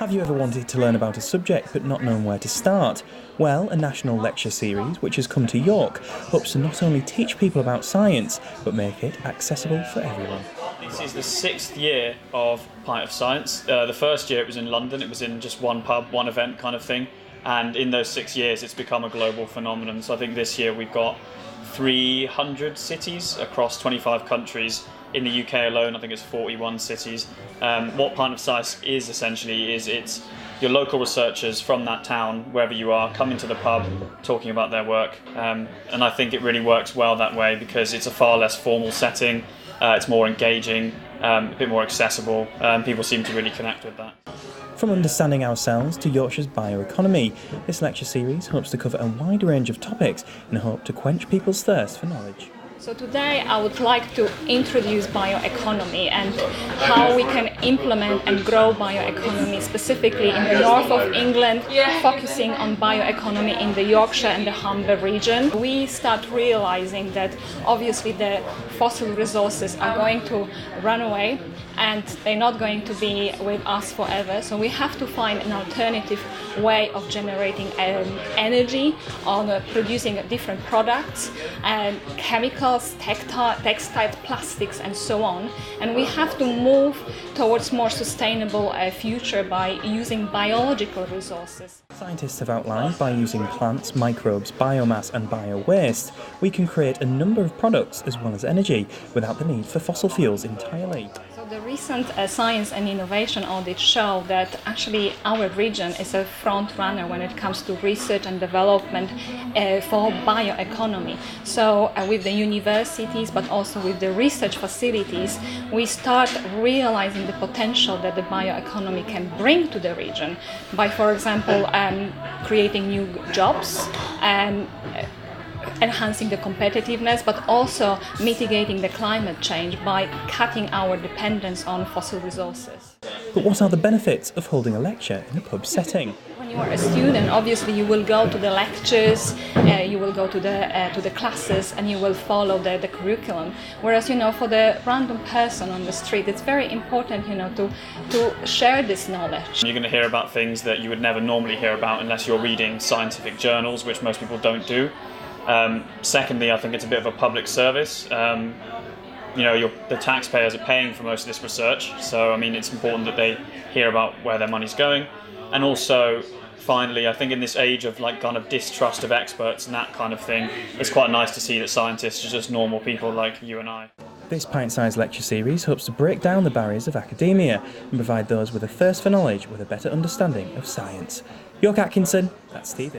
Have you ever wanted to learn about a subject but not known where to start? Well, a national lecture series, which has come to York, hopes to not only teach people about science, but make it accessible for everyone. This is the sixth year of Pint of Science. The first year it was in London, it was in just one pub, one event kind of thing. And in those 6 years it's become a global phenomenon. So I think this year we've got 300 cities across 25 countries. In the UK alone, I think it's 41 cities. What Pint of Science is essentially is it's your local researchers from that town, wherever you are, coming to the pub, talking about their work. And I think it really works well that way because it's a far less formal setting, it's more engaging, a bit more accessible. People seem to really connect with that. From understanding ourselves to Yorkshire's bioeconomy, this lecture series hopes to cover a wide range of topics in hope to quench people's thirst for knowledge. So today I would like to introduce bioeconomy and how we can implement and grow bioeconomy specifically in the north of England, focusing on bioeconomy in the Yorkshire and the Humber region. We start realizing that obviously the fossil resources are going to run away and they're not going to be with us forever. So we have to find an alternative way of generating energy, on producing different products and chemicals, textiles, plastics and so on. And we have to move towards more sustainable future by using biological resources. Scientists have outlined by using plants, microbes, biomass and bio-waste, we can create a number of products as well as energy without the need for fossil fuels entirely. So the recent science and innovation audits show that actually our region is a front runner when it comes to research and development for bioeconomy. So with the universities but also with the research facilities, we start realizing the potential that the bioeconomy can bring to the region by, for example, creating new jobs, enhancing the competitiveness, but also mitigating the climate change by cutting our dependence on fossil resources. But what are the benefits of holding a lecture in a pub setting? When you are a student, obviously you will go to the lectures, you will go to the classes, and you will follow the curriculum. Whereas, for the random person on the street, it's very important, to share this knowledge. You're going to hear about things that you would never normally hear about unless you're reading scientific journals, which most people don't do. Secondly, I think it's a bit of a public service. The taxpayers are paying for most of this research, so it's important that they hear about where their money's going. And also, finally, I think in this age of kind of distrust of experts and that kind of thing, it's quite nice to see that scientists are just normal people like you and I. This pint-sized lecture series hopes to break down the barriers of academia and provide those with a thirst for knowledge with a better understanding of science. York Atkinson, that's TV.